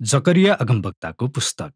जकरिया अगमवक्ताको पुस्तक।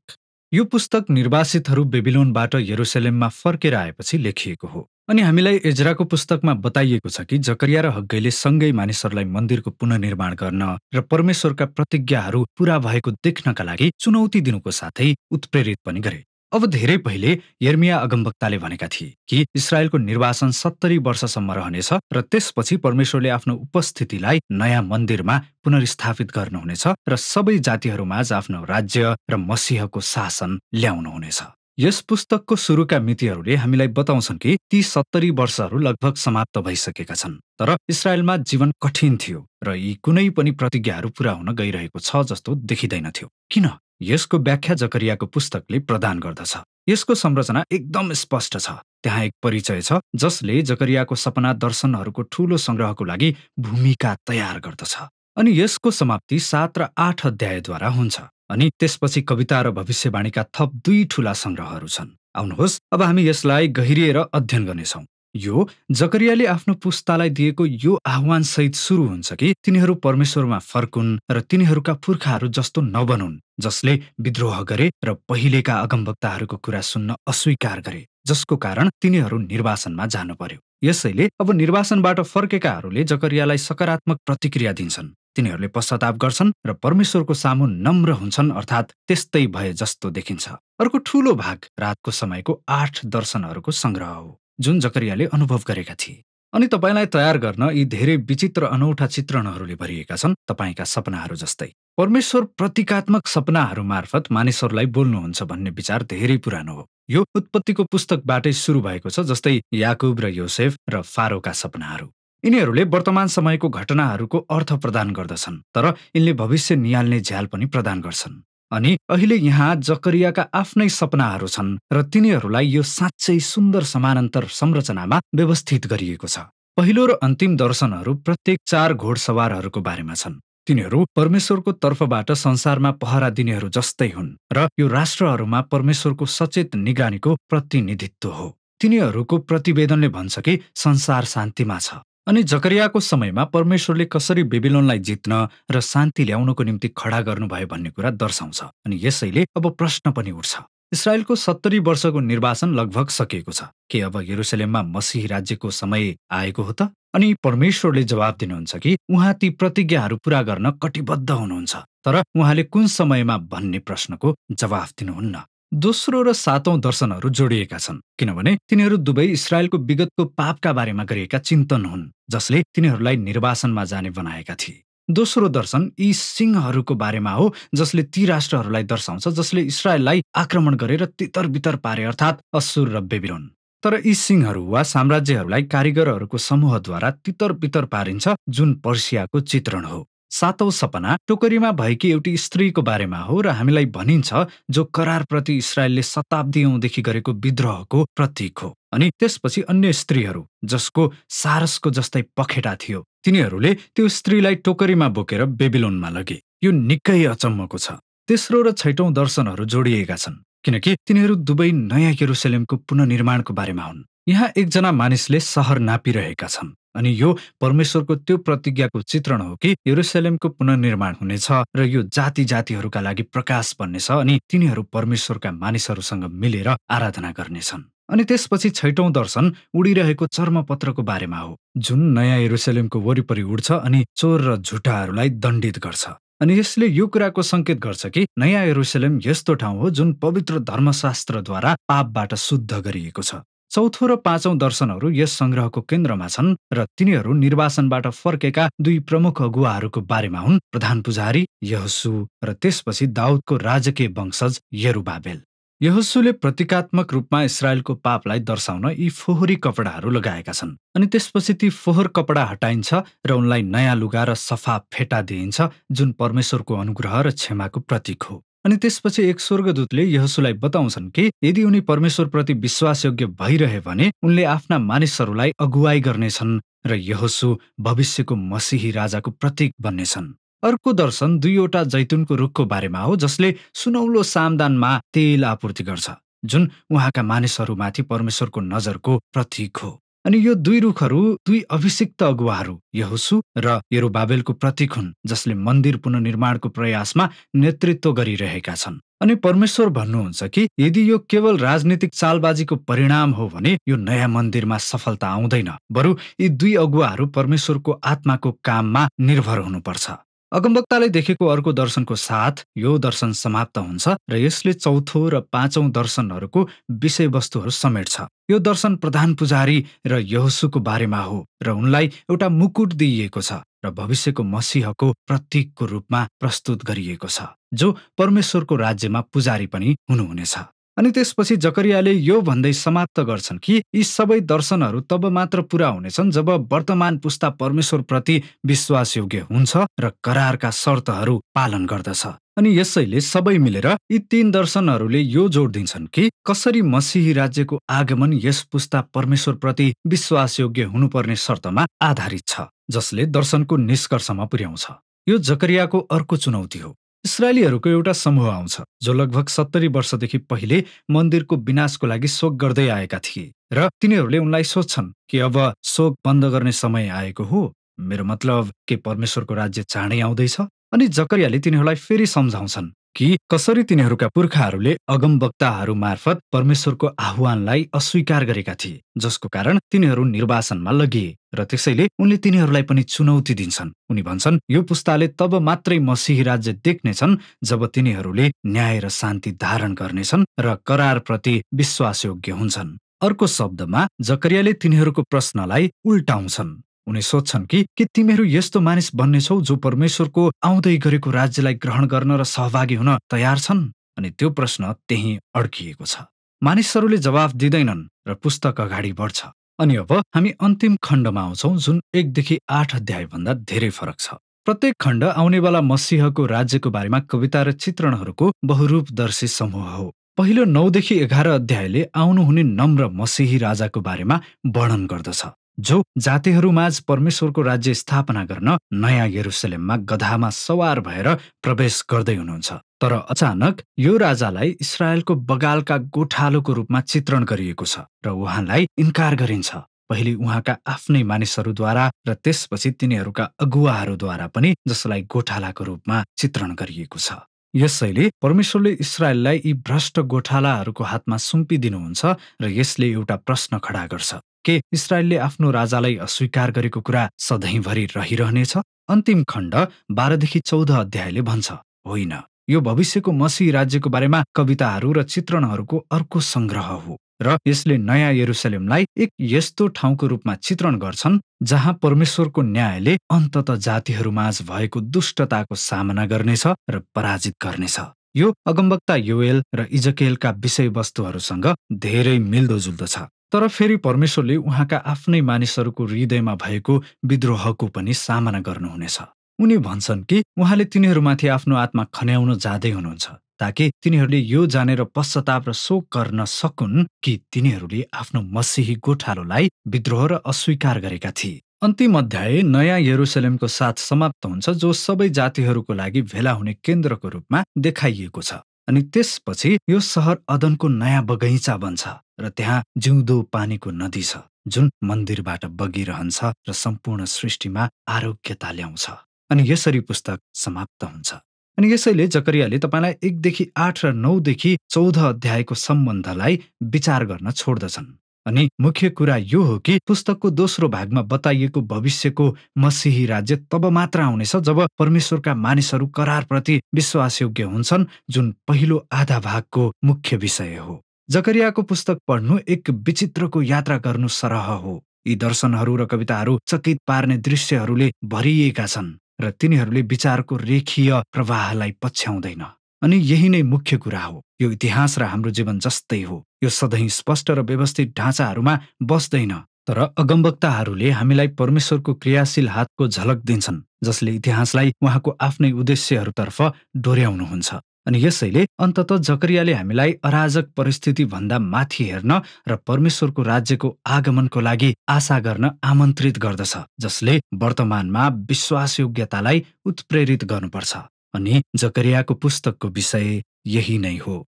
यो पुस्तक निर्वासितहरू बेबिलोनबाट यरुसलेममा फर्केर आएपछि लेखिएको हो। अनि हामीलाई एजराको पुस्तकमा बताइएको छ कि जकरिया र हग्गैले सँगै मानिसहरूलाई मन्दिरको पुनर्निर्माण गर्न र परमेश्वरका प्रतिज्ञाहरू पूरा भएको देख्नका लागि चुनौती दिनुको साथै उत्प्रेरित पनि गरे। अब धेरै पहिले यर्मिया अगमवक्ताले भनेका थिए कि इस्रायलको निर्वासन 70 वर्षसम्म रहनेछ र त्यसपछि परमेश्वरले आफ्नो उपस्थितिलाई नयाँ मन्दिरमा पुनर्स्थापित गर्नुहुनेछ र सबै जातिहरूमाझ आफ्नो राज्य र मसीहको शासन ल्याउनुहुनेछ। यस पुस्तकको सुरुका मितिहरूले हामीलाई बताउँछन् कि ती 70 वर्षहरू लगभग समाप्त भइसकेका छन्, तर इस्रायलमा जीवन कठिन थियो र यी कुनै पनि प्रतिज्ञाहरू पूरा हुन गइरहेको छ जस्तो देखिँदैनथ्यो। किन? यसको व्याख्या जकरियाको पुस्तकले प्रदान गर्दछ। यसको संरचना एकदम स्पष्ट छ। त्यहाँ एक परिचय छ जसले जकरियाको सपना दर्शनहरूको ठूलो संग्रहको लागि भूमिका तयार गर्दछ। अनि यसको समाप्ति 7 र 8 अध्यायद्वारा हुन्छ। अनि त्यसपछि कविता र भविष्यवाणीका थप 2 ठूला संग्रहहरू छन्। आउनुहोस् अब हामी यसलाई गहिरिएर अध्ययन गर्नेछौँ। यो जकरियाले आफ्नो पुस्तालाई दिएको यो आह्वान सहित सुरु हुन्छ कि तिनीहरू परमेश्वरमा फर्कुन् र तिनीहरूका पुर्खाहरू जस्तो नबनुन्, जसले विद्रोह गरे र पहिलेका अगमवक्ताहरूको कुरा सुन्न अस्वीकार गरे, जसको कारण तिनीहरू निर्वासनमा जानु पर्यो। यसैले अब निर्वासनबाट फर्केकाहरूले जकरियालाई सकारात्मक प्रतिक्रिया दिन्छन्। तिनीहरूले पश्चाताप गर्छन् र परमेश्वरको सामु नम्र हुन्छन्, अर्थात् त्यस्तै भए जस्तो देखिन्छ। अर्को ठूलो भाग रातको समयको 8 दर्शनहरूको संग्रह हो जुन जकरियाले अनुभव गरेका थिए। अनि तपाईलाई तयार गर्न यी धेरै विचित्र अनौठा चित्रणहरूले भरिएका छन्, तपाईका सपनाहरू जस्तै। परमेश्वर प्रतीकात्मक सपनाहरू मार्फत मानिसहरूलाई बोल्नुहुन्छ भन्ने विचार धेरै पुरानो हो। यो उत्पत्तिको पुस्तकबाटै सुरु भएको छ, जस्तै याकुब र योसेफ र फारोका सपनाहरू। यिनीहरूले वर्तमान समयको घटनाहरूको अर्थ प्रदान गर्दछन्, तर यिनले भविष्य निहाल्ने झ्याल पनि प्रदान गर्छन्। अनि अहिले यहाँ जकरियाका आफ्नै सपनाहरू छन् र तिनीहरूलाई यो साँच्चै सुन्दर समानान्तर संरचनामा व्यवस्थित गरिएको छ। पहिलो र अन्तिम दर्शनहरू प्रत्येक 4 घोडसवारहरूको बारेमा छन्। तिनीहरू परमेश्वरको तर्फबाट संसारमा पहरा दिनेहरू जस्तै हुन् र यो राष्ट्रहरूमा परमेश्वरको सचेत निगरानीको प्रतिनिधित्व हो। तिनीहरूको प्रतिवेदनले भन्छ कि संसार शान्तिमा छ। अनि जकरियाको समयमा परमेश्वरले कसरी बेबिलोनलाई जित्न र शान्ति ल्याउनको निम्ति खडा गर्नुभयो भन्ने कुरा दर्शाउँछ। अनि यसैले अब प्रश्न पनि उठ्छ, इस्रायलको 70 वर्षको निर्वासन लगभग सकिएको छ, के अब यरुसलेममा मसीही राज्यको समय आएको हो त? अनि परमेश्वरले जवाब दिनुहुन्छ कि उहाँ ती प्रतिज्ञाहरू पूरा गर्न कटिबद्ध हुनुहुन्छ, तर उहाँले कुन समयमा भन्ने प्रश्नको जवाफ दिनुहुन्न। दोस्रो र 7औं दर्शनहरू जोडिएका छन्, किनभने तिनीहरू दुवै इस्रायलको विगतको पापका बारेमा गरिएका चिन्तन हुन्, जसले तिनीहरूलाई निर्वासनमा जाने बनाएका थिए। दोस्रो दर्शन यी सिंहहरूको बारेमा हो, जसले ती राष्ट्रहरूलाई दर्शाउँछ जसले इस्रायललाई आक्रमण गरेर तितर-बितर पारे, अर्थात् अश्शूर र बेबिलोन। तर यी सिंहहरू वा साम्राज्यहरूलाई कारिगरहरूको समूहद्वारा तितर-बितर पारिन्छ, जुन पर्सियाको चित्रण हो। 7औं सपना टोकरीमा भएकी एउटी स्त्रीको बारेमा हो र हामीलाई भनिन्छ जो करारप्रति इस्रायलले शताब्दीौंदेखि गरेको विद्रोहको प्रतीक हो। अनि त्यसपछि अन्य स्त्रीहरू जसको सारसको जस्तै पखेटा थियो, तिनीहरूले त्यो स्त्रीलाई टोकरीमा बोकेर बेबिलोनमा लगे। यो निकै अचम्मको छ। तेस्रो र 6औं दर्शनहरू जोडिएका छन्, किनकि तिनीहरू दुवै नयाँ यरुसलेमको पुनर्निर्माणको बारेमा हुन्। यहाँ एकजना मानिसले सहर नापिरहेका छन्, अनि यो परमेश्वरको त्यो प्रतिज्ञाको चित्रण हो कि यरुसलेमको पुनर्निर्माण हुनेछ र यो जाति-जातिहरूका लागि प्रकाश बन्नेछ अनि तिनीहरू परमेश्वरका मानिसहरूसँग मिलेर आराधना गर्नेछन्। अनि त्यसपछि 6औं दर्शन उडिरहेको चर्मपत्रको बारेमा हो, जुन नयाँ यरुसलेमको वरिपरि उड्छ अनि चोर र झुटाहरूलाई दण्डित गर्छ। अनि यसले यो कुराको संकेत गर्छ कि नयाँ यरुसलेम यस्तो ठाउँ हो जुन पवित्र धर्मशास्त्रद्वारा पापबाट शुद्ध गरिएको छ। चौथो र 5औं दर्शनहरू यस संग्रहको केन्द्रमा छन् र तिनीहरू निर्वासनबाट फर्केका 2 प्रमुख अगुवाहरूको बारेमा हुन्, प्रधान पुजारी यहोशू र त्यसपछि दाउदको राजकीय वंशज यरुबाबेल। यहोशूले प्रतीकात्मक रूपमा इस्रायलको पापलाई दर्शाउन यी फोहोरी कपडाहरू लगाएका छन्, अनि त्यसपछि ती फोहोर कपडा हटाइन्छ र उनलाई नयाँ लुगा र सफा फेटा दिइन्छ, जुन परमेश्वरको अनुग्रह र क्षमाको प्रतीक हो। अनि त्यसपछि एक स्वर्गदूतले यहोशूलाई बताउँछन् कि यदि उनी परमेश्वरप्रति विश्वासयोग्य भइरहे भने उनले आफ्ना मानिसहरूलाई अगुवाई गर्नेछन् र यहोशू भविष्यको मसीही राजाको प्रतीक बन्नेछन्। अर्को दर्शन 2वटा जैतुनको रुखको बारेमा हो, जसले सुनौलो सामदानमा तेल आपूर्ति गर्छ, जुन उहाँका मानिसहरूमाथि परमेश्वरको नजरको प्रतीक हो। अनि यो दुई रुखहरू दुई अभिषिक्त अगुवाहरू यहोशु र यरुबाबेलको प्रतीक हुन्, जसले मन्दिर पुनर्निर्माणको प्रयासमा नेतृत्व गरिरहेका छन्। अनि परमेश्वर भन्नुहुन्छ कि यदि यो केवल राजनीतिक चालबाजीको परिणाम हो भने यो नयाँ मन्दिरमा सफलता आउँदैन, बरु यी दुई अगुवाहरू परमेश्वरको आत्माको काममा निर्भर हुनुपर्छ। अगमवक्ताले देखेको अर्को दर्शनको साथ यो दर्शन समाप्त हुन्छ र यसले चौथो र पाँचौं दर्शनहरूको विषयवस्तुहरू समेट्छ। यो दर्शन प्रधान पुजारी र यहोशुको बारेमा हो र उनलाई एउटा मुकुट दिइएको छ र भविष्यको मसीहको प्रतीकको रूपमा प्रस्तुत गरिएको छ, जो परमेश्वरको राज्यमा पुजारी पनि हुनुहुनेछ। अनि त्यसपछि जकरियाले यो भन्दै समाप्त गर्छन् कि यी सबै दर्शनहरू तब मात्र पूरा हुनेछन् जब वर्तमान पुस्ता परमेश्वरप्रति विश्वासयोग्य हुन्छ र करारका शर्तहरू पालन गर्दछ। अनि यसैले सबै मिलेर यी तीन दर्शनहरूले यो जोड दिन्छन् कि कसरी मसीही राज्यको आगमन यस पुस्ता परमेश्वरप्रति विश्वासयोग्य हुनुपर्ने शर्तमा आधारित छ, जसले दर्शनको निष्कर्षमा पुर्याउँछ। यो जकरियाको अर्को चुनौती हो। इस्राएलीहरूको एउटा समूह आउँछ जो लगभग 70 वर्षदेखि पहिले मन्दिरको विनाशको लागि शोक गर्दै आएका थिए र तिनीहरूले उनलाई सोध्छन् कि अब शोक बन्द गर्ने समय आएको हो, मेरो मतलब के परमेश्वरको राज्य चाँडै आउँदैछ। अनि जकरियाले तिनीहरूलाई फेरि सम्झाउँछन् कि कसरी तिनीहरूका पुर्खाहरूले अगमवक्ताहरू मार्फत परमेश्वरको आह्वानलाई अस्वीकार गरेका थिए, जसको कारण तिनीहरू निर्वासनमा लगिए र त्यसैले उनले तिनीहरूलाई पनि चुनौती दिन्छन्। उनी भन्छन् यो पुस्ताले तब मात्रै मसीही राज्य देख्नेछन् जब तिनीहरूले न्याय र शान्ति धारण गर्नेछन् र करारप्रति विश्वासयोग्य हुन्छन्। अर्को शब्दमा जकरियाले तिनीहरूको प्रश्नलाई उल्टाउँछन्। उनी सोध्छन् कि तिमीहरू यस्तो मानिस बन्नेछौ जो परमेश्वरको आउँदै गरेको राज्यलाई ग्रहण गर्न र सहभागी हुन तयार छन्? अनि त्यो प्रश्न त्यही अड्किएको छ। मानिसहरूले जवाफ दिँदैनन् र पुस्तक अगाडि बढ्छ। अनि अब हामी अन्तिम खण्डमा आउँछौं, जुन 1 देखि 8 अध्यायभन्दा धेरै फरक छ। प्रत्येक खण्ड आउनेवाला मसीहको राज्यको बारेमा कविता र चित्रणहरूको बहुरूपदर्शी समूह हो। पहिलो 9 देखि 11 अध्यायले आउनुहुने नम्र मसीही राजाको बारेमा वर्णन गर्दछ, जो जातिहरूमाझ परमेश्वरको राज्य स्थापना गर्न नयाँ यरुसलेममा गधामा सवार भएर प्रवेश गर्दै हुनुहुन्छ। तर अचानक यो राजालाई इस्राएलको बगालका गोठालोको रूपमा चित्रण गरिएको छ र उहाँलाई इन्कार गरिन्छ, पहिले उहाँका आफ्नै मानिसहरूद्वारा र त्यसपछि तिनीहरूका अगुवाहरूद्वारा पनि, जसलाई गोठालाको रूपमा चित्रण गरिएको छ। यसैले परमेश्वरले इस्राएललाई यी भ्रष्ट गोठालाहरूको हातमा सुम्पिदिनुहुन्छ र यसले एउटा प्रश्न खडा गर्छ, के इस्राएलले आफ्नो राजालाई अस्वीकार गरेको कुरा सधैँभरि रहिरहनेछ? अन्तिम खण्ड 12 देखि 14 अध्यायले भन्छ, होइन, यो भविष्यको मसीही राज्यको बारेमा कविताहरू र चित्रणहरूको अर्को संग्रह हो र यसले नयाँ यरुसलेमलाई एक यस्तो ठाउँको रूपमा चित्रण गर्छन् जहाँ परमेश्वरको न्यायले अन्तत जातिहरूमाझ भएको दुष्टताको सामना गर्नेछ र पराजित गर्नेछ। यो अगमवक्ता योएल र इजकेलका विषयवस्तुहरूसँग धेरै मिल्दोजुल्दो छ। तर फेरि परमेश्वरले उहाँका आफ्नै मानिसहरूको हृदयमा भएको विद्रोहको पनि सामना गर्नुहुनेछ। उनी भन्छन् कि उहाँले तिनीहरूमाथि आफ्नो आत्मा खन्याउन जाँदै हुनुहुन्छ, ताकि तिनीहरूले यो जानेर पश्चाताप र शोक गर्न सकुन् कि तिनीहरूले आफ्नो मसीही गोठालोलाई विद्रोह र अस्वीकार गरेका थिए। अन्तिम अध्याय नयाँ यरुसलेमको साथ समाप्त हुन्छ, जो सबै जातिहरूको लागि भेला हुने केन्द्रको रूपमा देखाइएको छ। अनि त्यसपछि यो सहर अदनको नयाँ बगैँचा बन्छ र त्यहाँ जिउँदो पानीको नदी छ, जुन मन्दिरबाट बगिरहन्छ र सम्पूर्ण सृष्टिमा आरोग्यता ल्याउँछ। अनि यसरी पुस्तक समाप्त हुन्छ। अनि यसैले जकरियाले तपाईलाई 1 देखि 8 र 9 देखि 14 अध्यायको सम्बन्धलाई विचार गर्न छोड्दछन्। अनि मुख्य कुरा यो हो कि पुस्तकको दोस्रो भागमा बताइएको भविष्यको मसीही राज्य तब मात्र आउनेछ जब परमेश्वरका मानिसहरू करारप्रति विश्वासयोग्य हुन्छन्, जुन पहिलो आधा भागको मुख्य विषय हो। जकरियाको पुस्तक पढ्नु एक विचित्रको यात्रा गर्नु सरह हो। यी दर्शनहरू र कविताहरू चकित पार्ने दृश्यहरूले भरिएका छन् र तिनीहरूले विचारको रेखीय प्रवाहलाई पछ्याउँदैन। अनि यही नै मुख्य कुरा हो। यो इतिहास र हाम्रो जीवन जस्तै हो। यो सधैँ स्पष्ट र व्यवस्थित ढाँचाहरूमा बस्दैन, तर अगमवक्ताहरूले हामीलाई परमेश्वरको क्रियाशील हातको झलक दिन्छन्, जसले इतिहासलाई उहाँको आफ्नै उद्देश्यहरूतर्फ डोर्याउनुहुन्छ। अनि यसैले अन्ततः जकरियाले हामीलाई अराजक परिस्थिति भन्दा माथि हेर्न र परमेश्वरको राज्यको आगमनको लागि आशा गर्न आमन्त्रित गर्दछ, जसले वर्तमानमा विश्वासयोग्यतालाई उत्प्रेरित गर्नुपर्छ। अनि जकरियाको पुस्तकको विषय यही नै हो।